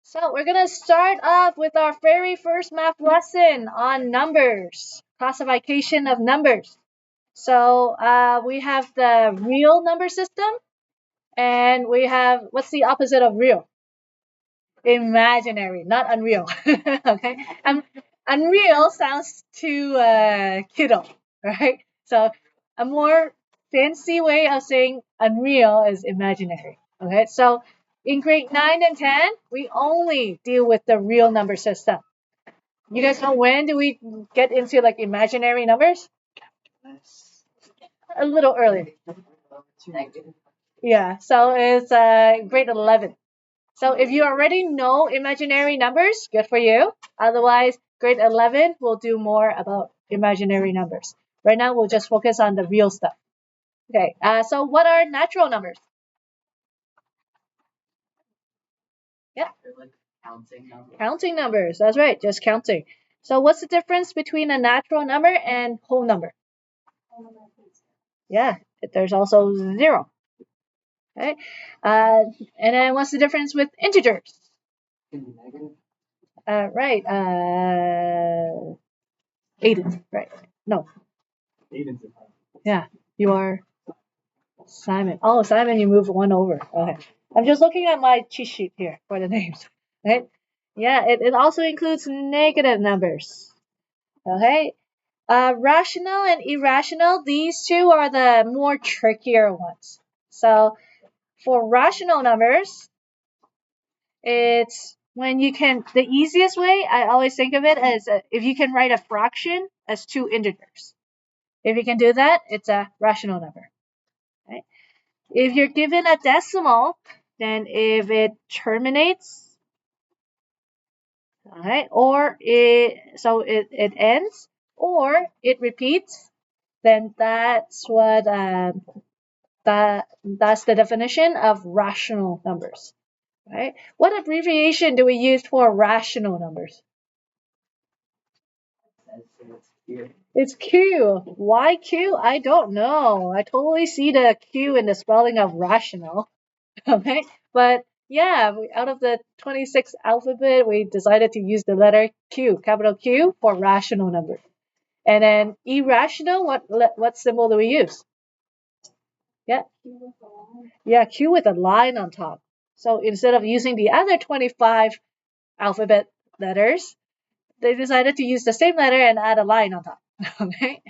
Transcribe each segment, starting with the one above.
So we're gonna start off with our very first math lesson on numbers, classification of numbers. So we have the real number system, and we have, what's the opposite of real? Imaginary, not unreal. Okay, unreal sounds too kiddo, right? So a more fancy way of saying unreal is imaginary. Okay, so in grade 9 and 10, we only deal with the real number system. You guys know when do we get into like imaginary numbers? A little earlier. Yeah, so it's grade 11. So if you already know imaginary numbers, good for you. Otherwise, grade 11 will do more about imaginary numbers. Right now, we'll just focus on the real stuff. Okay, so what are natural numbers? Yeah. Like counting numbers, that's right, just counting. So what's the difference between a natural number and whole number? Yeah, there's also zero. Okay, and then what's the difference with integers? Right, Aiden, right? No. Aiden's yeah, you are Simon. Oh, Simon, you moved one over. Okay. I'm just looking at my cheat sheet here for the names. Right? Yeah, it also includes negative numbers. Okay. Rational and irrational, these two are the more trickier ones. So for rational numbers, it's when you can, the easiest way, I always think of it as if you can write a fraction as two integers. If you can do that, it's a rational number. Right? If you're given a decimal, then if it terminates, all right, or it ends, or it repeats, then that's that's the definition of rational numbers. Right? What abbreviation do we use for rational numbers? It's Q. Why Q? I don't know. I totally see the Q in the spelling of rational. Okay, but yeah, out of the 26 alphabet, we decided to use the letter Q, capital Q, for rational numbers. And then irrational, what symbol do we use? Yeah, yeah, Q with a line on top. So instead of using the other 25 alphabet letters, they decided to use the same letter and add a line on top. Okay.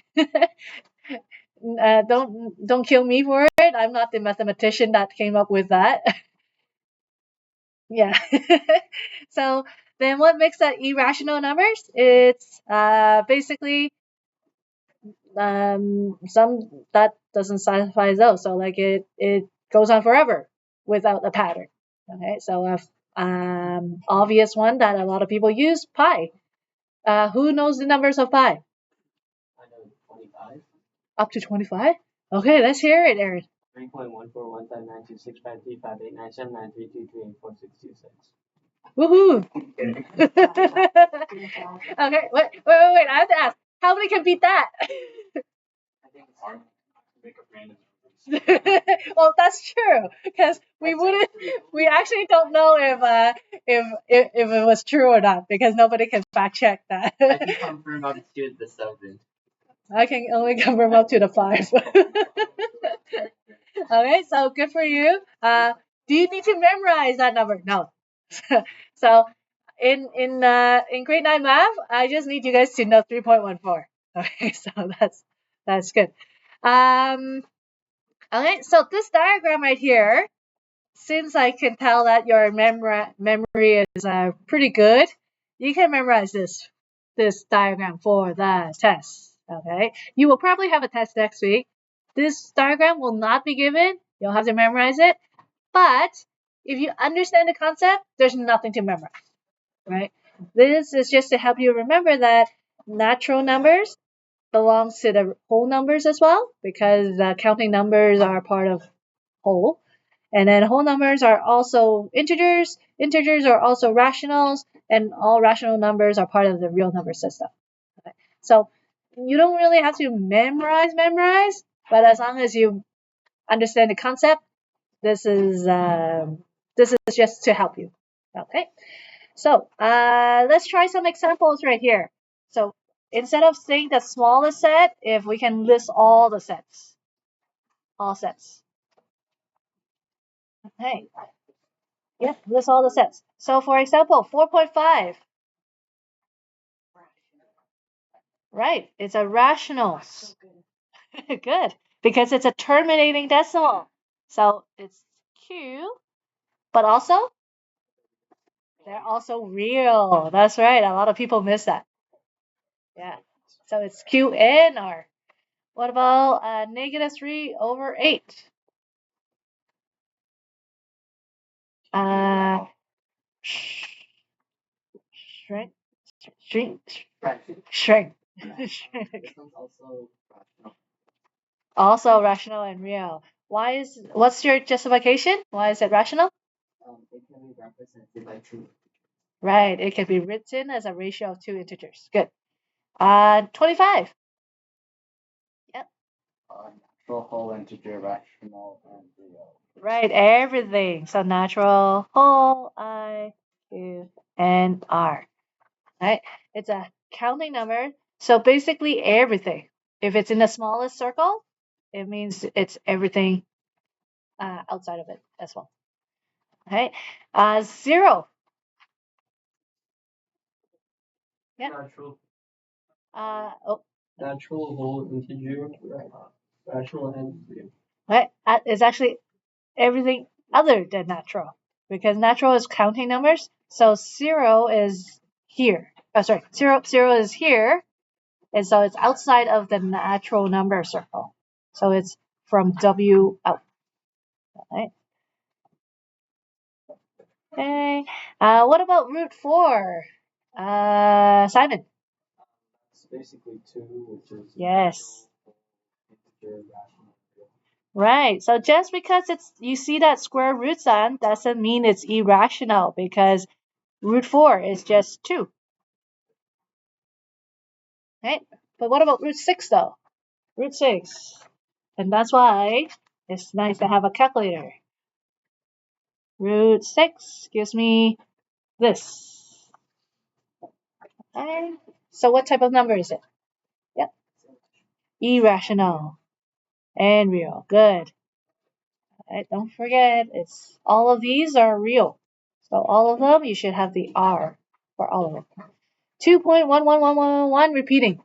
Don't kill me for it. I'm not the mathematician that came up with that. Yeah. So then what makes that irrational numbers? It's basically some that doesn't satisfy those. So like it goes on forever without a pattern. Okay, so a obvious one that a lot of people use, pi. Who knows the numbers of pi? I know 25. Up to 25? Okay, let's hear it, Aaron. 3.14159653589793228466. Woohoo! Okay, wait. I have to ask. How many can beat that? I think it's hard to make up random numbers. Well, that's true because we actually don't know if it was true or not because nobody can fact check that. I can confirm up to the 7. I can only confirm up to the 5. Okay, so good for you. Do you need to memorize that number? No. So in grade 9 math, I just need you guys to know 3.14. Okay, so that's good. Okay, so this diagram right here, since I can tell that your memory is pretty good, you can memorize this diagram for the test. Okay, you will probably have a test next week. This diagram will not be given. You'll have to memorize it. But if you understand the concept, there's nothing to memorize, right? This is just to help you remember that natural numbers belongs to the whole numbers as well because counting numbers are part of whole. And then whole numbers are also integers. Integers are also rationals, and all rational numbers are part of the real number system. Okay? So you don't really have to memorize, but as long as you understand the concept, this is just to help you. Okay, so let's try some examples right here. So instead of saying the smallest set, if we can list all the sets, all sets. Okay, yeah, list all the sets. So for example, 4.5. Right, it's a rational. Good, because it's a terminating decimal. So it's Q, but also they're also real. That's right. A lot of people miss that. Yeah. So it's QNR. What about -3/8? Uh, shrink, shrink, shrink. Also rational and real. What's your justification? Why is it rational? It can be represented by two. Right, it can be written as a ratio of two integers. Good. 25. Yep. Natural, whole, integer, rational, and real. Right, everything. So natural, whole, I, Q, and R. Right? It's a counting number. So basically everything. If it's in the smallest circle, it means it's everything outside of it as well. Okay. 0. Yeah. Natural. Oh. Natural, whole, integer, rational, and real. Right. It's actually everything other than natural, because natural is counting numbers. So 0 is here. Oh, sorry. 0 is here. And so it's outside of the natural number circle. So it's from W out. Right? Okay. What about root 4? Simon. It's basically 2, which is Yes. integer, rational, real. Right. So just because you see that square root sign doesn't mean it's irrational, because root 4 is just 2. Right? But what about root 6 though? Root 6. And that's why it's nice to have a calculator. Root 6 gives me this. Okay. So what type of number is it? Yep. Irrational and real. Good. Right, don't forget, it's all of these are real. So all of them, you should have the R for all of them. 2.11111 repeating.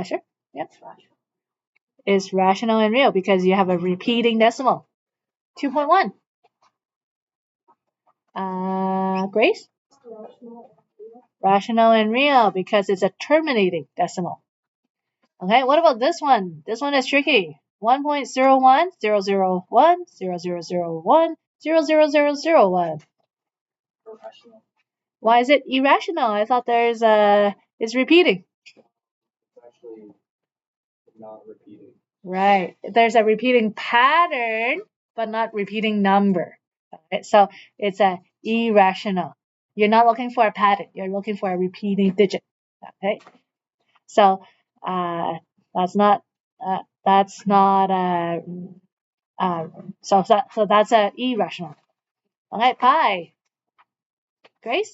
Sure. Yep. Is rational and real because you have a repeating decimal. 2.1. Grace? Rational and real because it's a terminating decimal. Okay, what about this one? This one is tricky. 1.0100100001000001. Irrational. Why is it irrational? I thought it's repeating. It's actually not repeating. Right. There's a repeating pattern, but not repeating number. Okay? So it's a irrational. You're not looking for a pattern. You're looking for a repeating digit. Okay. So that's not so that's a irrational. Okay. Pi. Grace.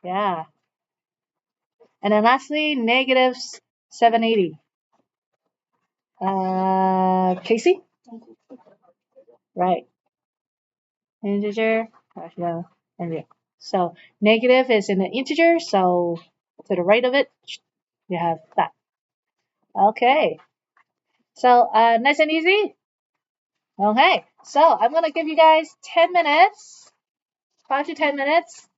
Yeah. And then lastly, negative 780. Casey? Right. Integer, rational, and real. So negative is in the integer, so to the right of it, you have that. Okay. So nice and easy. Okay. So I'm gonna give you guys 10 minutes, 5 to 10 minutes,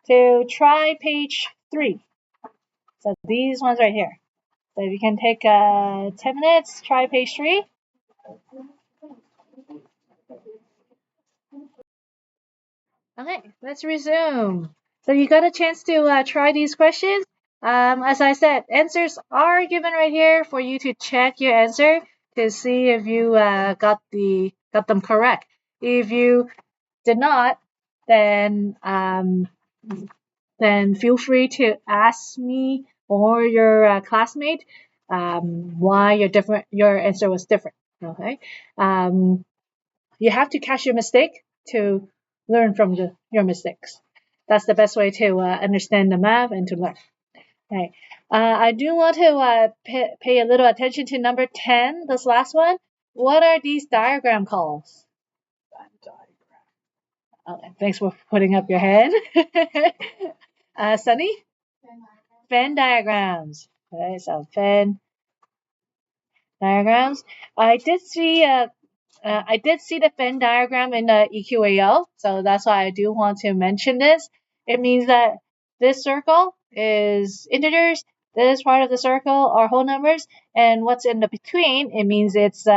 to try page 3. So these ones right here. So if you can take 10 minutes, try page 3. Okay, let's resume. So you got a chance to try these questions. As I said, answers are given right here for you to check your answer to see if you got them correct. If you did not, then feel free to ask me or your classmate why your answer was different. Okay. you have to catch your mistake to learn from your mistakes. That's the best way to understand the math and to learn. Okay. I do want to pay a little attention to number 10, this last one. What are these diagram called? Okay, thanks for putting up your hand. Sunny? Venn diagrams. Okay, so Venn diagrams. I did see the Venn diagram in the EQAO, so that's why I do want to mention this. It means that this circle is integers, this part of the circle are whole numbers, and what's in the between, it means it's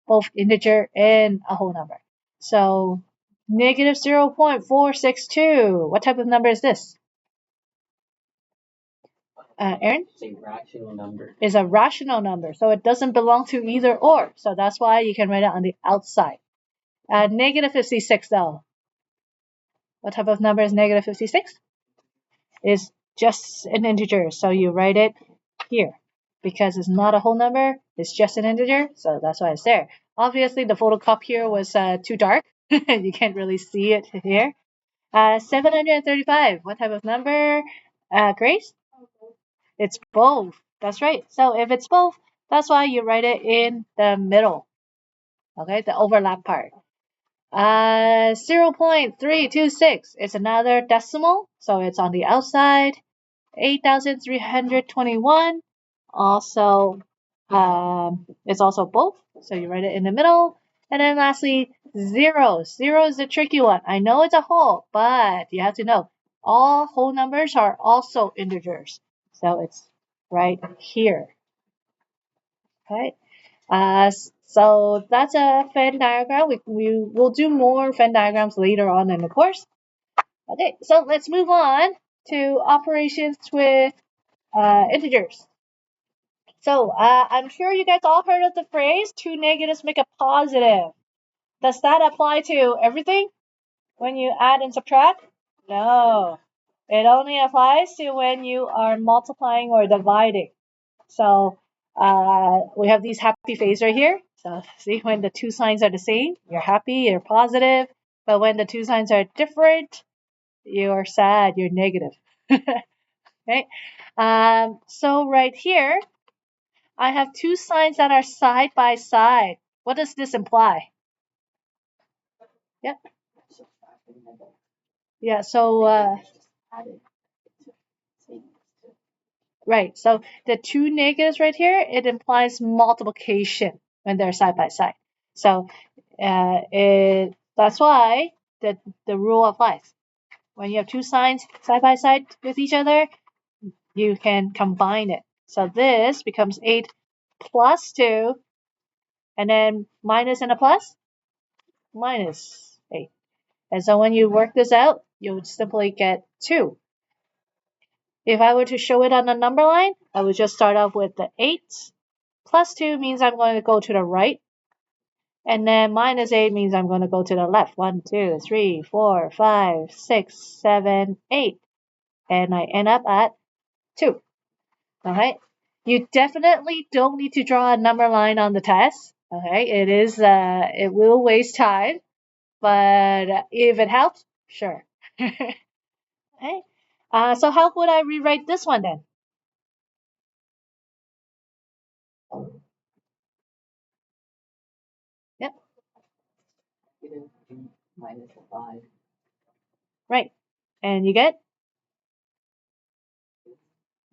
both integer and a whole number. So negative 0.462, what type of number is this? Aaron? It's a rational number. Is a rational number, so it doesn't belong to either or. So that's why you can write it on the outside. Negative 56 though. What type of number is negative 56? It's just an integer, so you write it here. Because it's not a whole number, it's just an integer, so that's why it's there. Obviously, the photocopy here was too dark. You can't really see it here. 735. What type of number, Grace? It's both. That's right. So if it's both, that's why you write it in the middle. Okay, the overlap part. 0.326 is another decimal, so it's on the outside. 8,321. Also, it's also both, so you write it in the middle. And then lastly, zero. Zero is a tricky one. I know it's a whole, but you have to know all whole numbers are also integers. So it's right here. Okay. So that's a Venn diagram. We will do more Venn diagrams later on in the course. Okay, so let's move on to operations with integers. So I'm sure you guys all heard of the phrase two negatives make a positive. Does that apply to everything when you add and subtract? No. It only applies to when you are multiplying or dividing. So we have these happy face right here. So see, when the two signs are the same, you're happy, you're positive. But when the two signs are different, you're sad, you're negative. Okay. So right here, I have two signs that are side by side. What does this imply? Yep. Yeah, so right. So the two negatives right here, it implies multiplication when they're side by side. So that's why the rule applies. When you have two signs side by side with each other, you can combine it. So this becomes 8 plus 2, and then minus and a plus, minus 8. And so when you work this out, you would simply get 2. If I were to show it on the number line, I would just start off with the 8. Plus 2 means I'm going to go to the right. And then minus 8 means I'm going to go to the left. 1, 2, 3, 4, 5, 6, 7, 8. And I end up at 2. Alright? You definitely don't need to draw a number line on the test. Okay? It will waste time. But if it helps, sure. Okay? So how would I rewrite this one then? Yep. Minus 5. Right. And you get?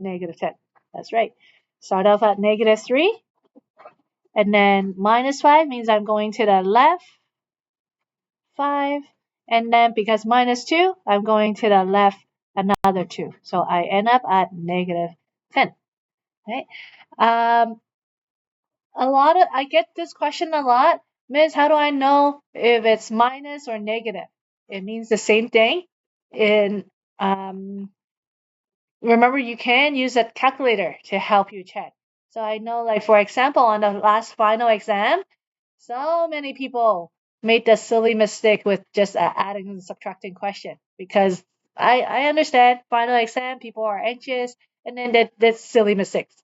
Negative 10. That's right. Start off at negative 3. And then minus 5 means I'm going to the left 5. And then because minus 2, I'm going to the left another 2. So I end up at negative 10. Okay. I get this question a lot. Miss, how do I know if it's minus or negative? It means the same thing. Remember, you can use a calculator to help you check. So I know, like, for example, on the last final exam, so many people made the silly mistake with just adding and subtracting question because I understand final exam, people are anxious, and then that's silly mistakes.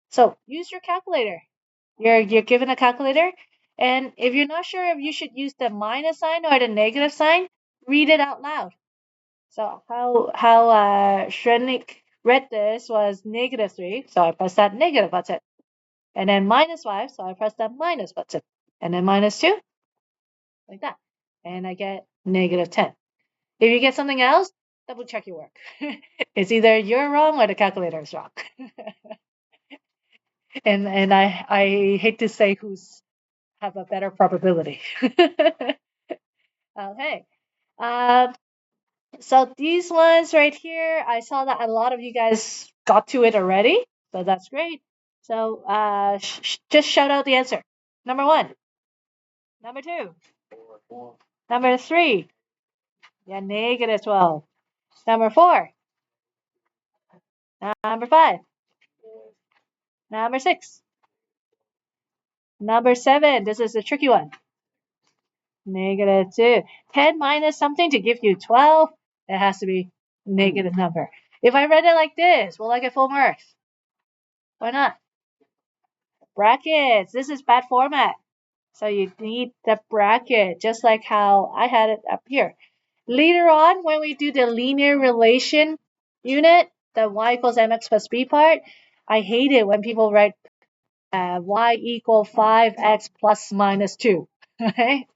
So use your calculator. You're given a calculator, And if you're not sure if you should use the minus sign or the negative sign, read it out loud. So how Shrenik read this was -3, so I press that negative button. And then -5, so I press that minus button. And then -2, like that. And I get -10. If you get something else, double check your work. It's either you're wrong or the calculator is wrong. and I hate to say who's have a better probability. Okay. So these ones right here, I saw that a lot of you guys got to it already, so that's great. So just shout out the answer. Number 1, number 2, number 3. Yeah, -12. Number 4, number 5, number 6, number 7. This is a tricky one. -2. 10 minus something to give you 12. It has to be negative number. If I read it like this, will I get full marks? Why not? Brackets. This is bad format. So you need the bracket, just like how I had it up here. Later on, when we do the linear relation unit, the y equals mx plus b part, I hate it when people write y equal 5x plus minus 2. Okay?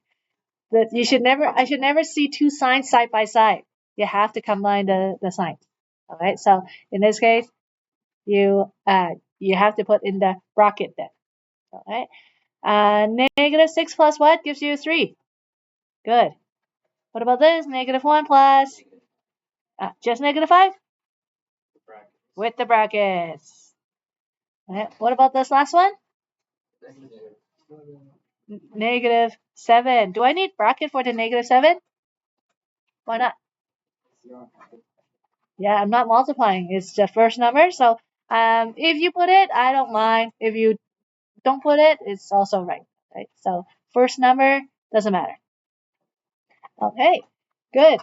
That I should never see two signs side by side. You have to combine the signs. All right. So in this case, you have to put in the bracket then. All right. -6 plus what gives you 3? Good. What about this? -1 plus just -5 with the brackets. All right. What about this last one? -7. Do I need bracket for the -7? Why not? Yeah, I'm not multiplying. It's the first number. So if you put it, I don't mind. If you don't put it, it's also right. Right. So first number doesn't matter. Okay, good.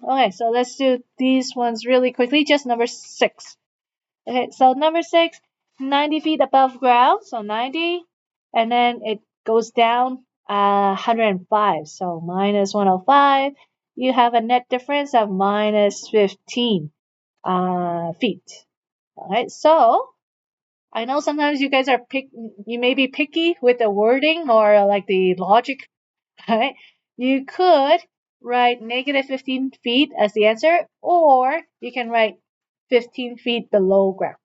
Okay, so let's do these ones really quickly. Just number 6. Okay, so number 6, 90 feet above ground, so 90, and then it goes down 105, so minus 105. You have a net difference of minus 15 feet. All right, so I know sometimes you guys you may be picky with the wording or like the logic, right? You could write -15 feet as the answer, or you can write 15 feet below ground,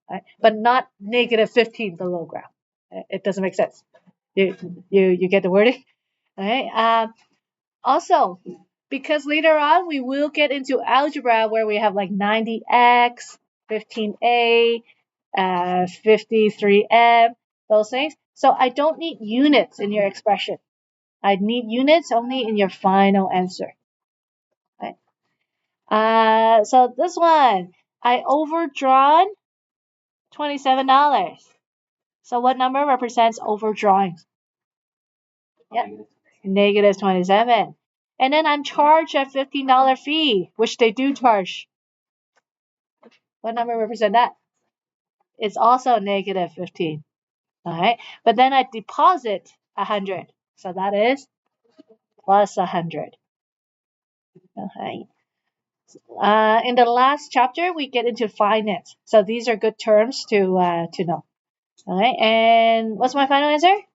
right? But not -15 below ground. It doesn't make sense. You get the wording, right? Also, because later on we will get into algebra where we have like 90x, 15a, 53m, those things. So I don't need units in your expression. I need units only in your final answer. Right? So this one, I overdrawn $27. So what number represents overdrawing? Yep, -27. And then I'm charged a $15 fee, which they do charge. What number represents that? It's also -15. All right. But then I deposit 100. So that is plus 100. Okay. In the last chapter, we get into finance. So these are good terms to know. All right. And what's my final answer?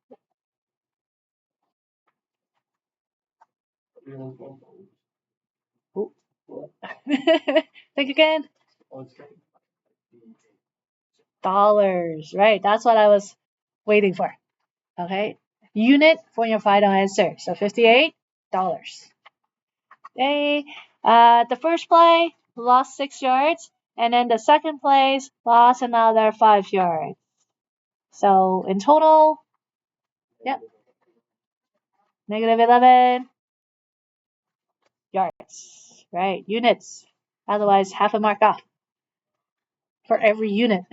Think again. Dollars. Right. That's what I was waiting for. Okay. Unit for your final answer. So $58. Okay. The first play lost 6 yards, and then the second place lost another 5 yards. So in total, yep, -11 yards. Right, units. Otherwise, half a mark off for every unit.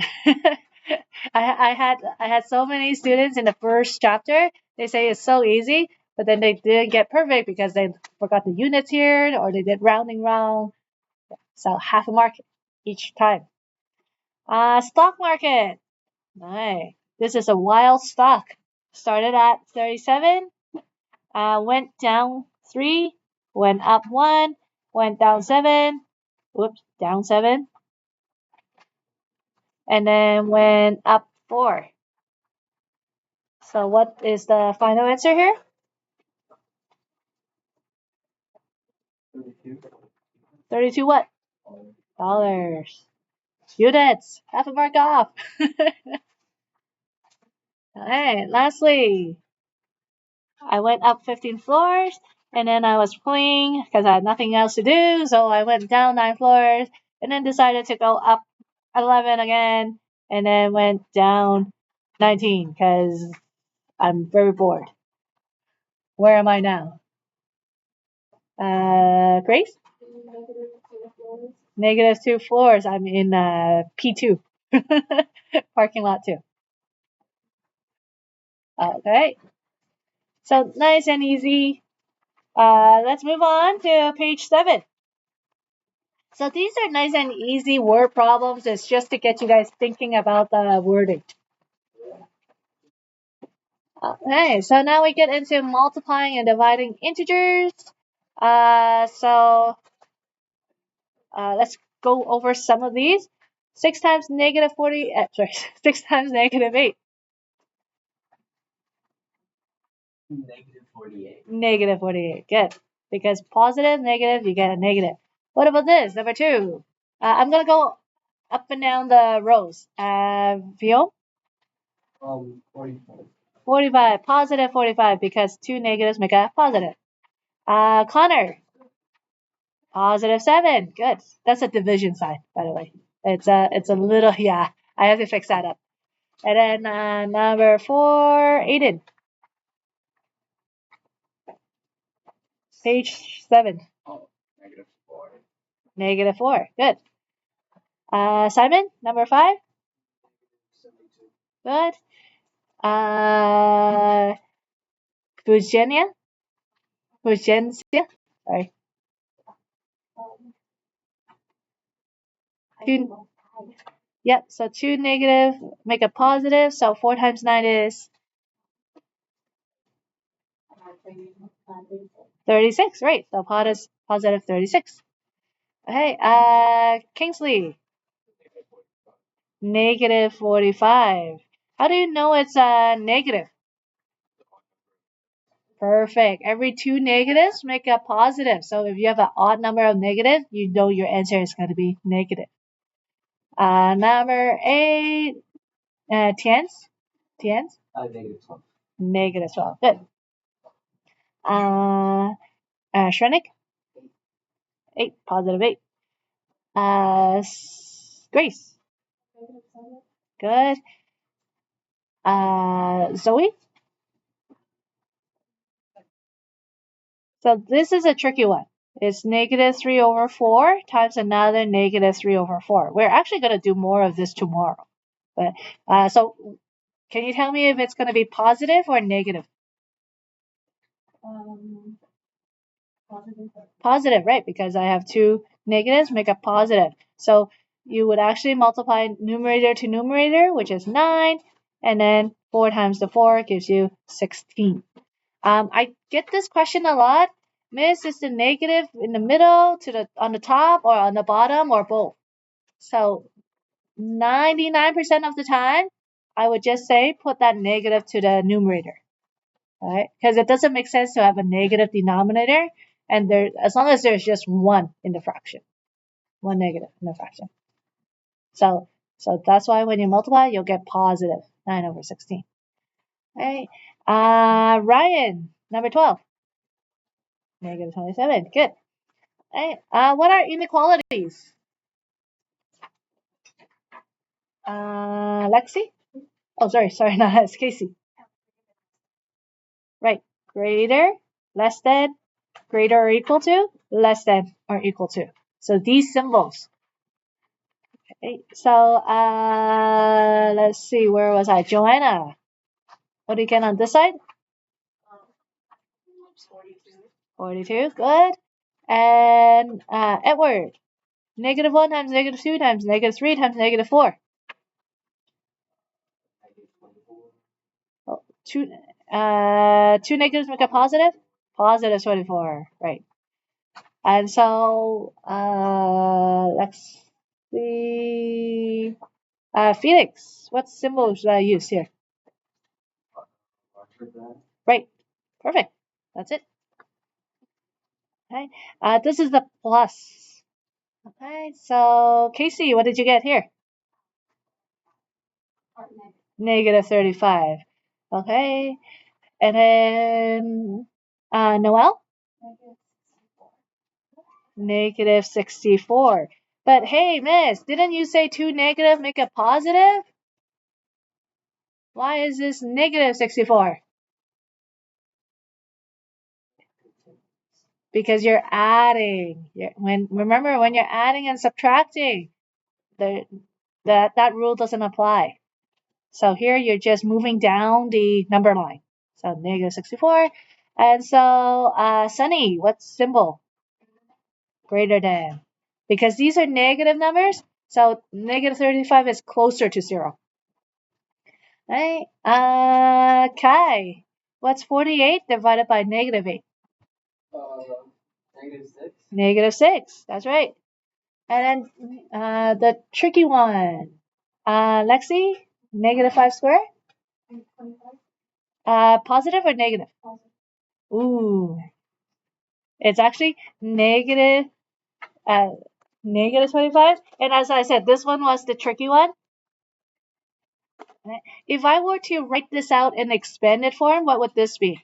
I had so many students in the first chapter. They say it's so easy, but then they didn't get perfect because they forgot the units here or they did rounding wrong. So half a mark each time. Stock market. Nice. This is a wild stock. Started at 37, went down 3, went up 1, went down 7, whoops, down 7, and then went up 4. So what is the final answer here? 32 what? Dollars. Units. Half a mark off. Alright, lastly, I went up 15 floors and then I was playing because I had nothing else to do. So I went down 9 floors and then decided to go up 11 again and then went down 19 because I'm very bored. Where am I now? Grace? -2 floors. I'm in P2. Parking lot 2. Okay. So nice and easy. Let's move on to page 7. So these are nice and easy word problems. It's just to get you guys thinking about the wording. Okay, so now we get into multiplying and dividing integers. Let's go over some of these. 6 times negative 40, 6 times negative 8. -48. Negative 48, good. Because positive, negative, you get a negative. What about this, number 2? I'm going to go up and down the rows. Vio? 45. 45, positive 45, because 2 negatives make a positive. Connor? Positive 7, good. That's a division sign, by the way. It's a little, yeah, I have to fix that up. And then number 4, Aiden. Page 7. -4. -4, good. Simon, number 5. 72. Good. Eugenia? Sorry. 2, yep, so 2 negative make a positive, so 4 times 9 is 36, right? So positive 36. Okay, Kingsley, -45. How do you know it's negative? Perfect. Every 2 negatives make a positive. So if you have an odd number of negative, you know your answer is going to be negative. Number 8, Tiens? -12. -12. Good. Shrenik? 8, positive 8. Grace? Good. Zoe? So this is a tricky one. It's -3/4 times another -3/4. We're actually going to do more of this tomorrow. But so can you tell me if it's going to be positive or negative? Positive, right? Because I have 2 negatives make a positive. So you would actually multiply numerator to numerator, which is 9, and then 4 times the 4 gives you 16. I get this question a lot. Miss, is the negative in the middle, on the top, or on the bottom, or both? So 99% of the time, I would just say put that negative to the numerator, right? Because it doesn't make sense to have a negative denominator, and as long as there's just 1 in the fraction, 1 negative in the fraction. So that's why when you multiply, you'll get positive 9/16. Right? Ryan, number 12. -27. Good. Right. What are inequalities? Lexi? Oh, sorry, no, it's Casey. Right. Greater, less than, greater or equal to, less than or equal to. So these symbols. Okay. So let's see, where was I? Joanna. What do you get on this side? 42. Good. And Edward. -1 times -2 times -3 times -4. Oh, two negatives make a positive? Positive 24, right. And so, let's see. Felix, what symbol should I use here? Right, perfect. That's it. Okay, this is the plus. Okay, so Casey, what did you get here? Negative 35. Okay, and then Noel? Negative 64. But hey, miss, didn't you say two negative make a positive? Why is this negative 64? Because you're adding. Remember, when you're adding and subtracting, that rule doesn't apply. So here you're just moving down the number line. So negative 64. And so, Sunny, what symbol? Greater than. Because these are negative numbers, so negative 35 is closer to 0. Right? Kai, what's 48 divided by negative 8? -6. Negative 6, that's right. And then the tricky one. Lexi, negative 5 squared? Positive or negative? Ooh. It's actually negative, negative 25. And as I said, this one was the tricky one. If I were to write this out in expanded form, what would this be?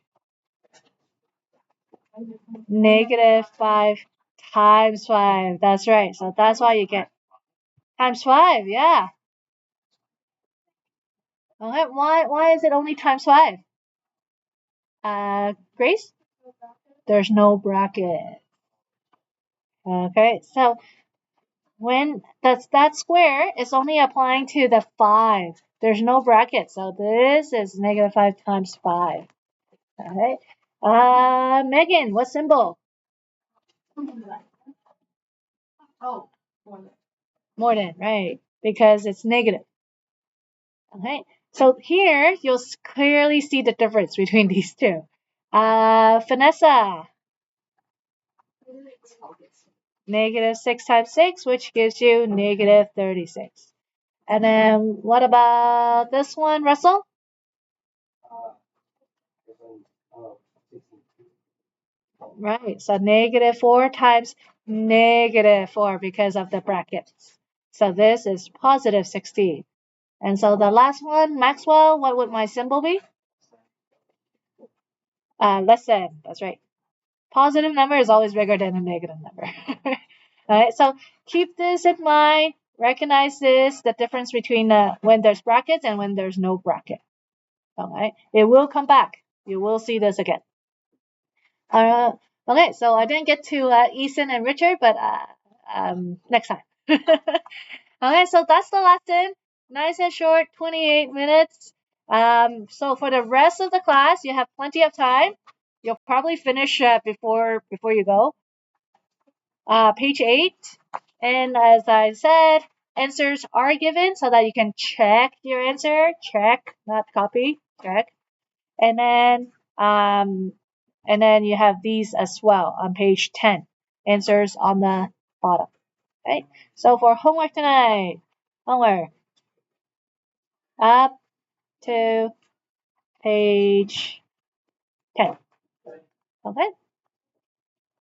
Negative 5 times 5. That's right. So that's why you get times 5. Yeah. Okay. Why is it only times 5? Grace? There's no bracket. Okay. So when that square is only applying to the 5. There's no bracket. So this is negative 5 times 5. Okay. Megan, what symbol? Oh, more than, right? Because it's negative. Okay. So here you'll clearly see the difference between these two. Vanessa. Negative 6 times 6, which gives you negative 36. And then what about this one, Russell? Right. So negative 4 times negative 4 because of the brackets. So this is positive 16. And so the last one, Maxwell, what would my symbol be? Less than. That's right. Positive number is always bigger than a negative number. All right. So keep this in mind. Recognize this, the difference between when there's brackets and when there's no bracket. All right. It will come back. You will see this again. Okay, so I didn't get to Ethan and Richard, but next time. Okay, so that's the lesson. Nice and short, 28 minutes. So for the rest of the class, you have plenty of time. You'll probably finish before you go. Page 8, and as I said, answers are given so that you can check your answer. Check, not copy. Check, and then you have these as well on page 10. Answers on the bottom. Okay. So for homework tonight, homework up to page 10. Okay.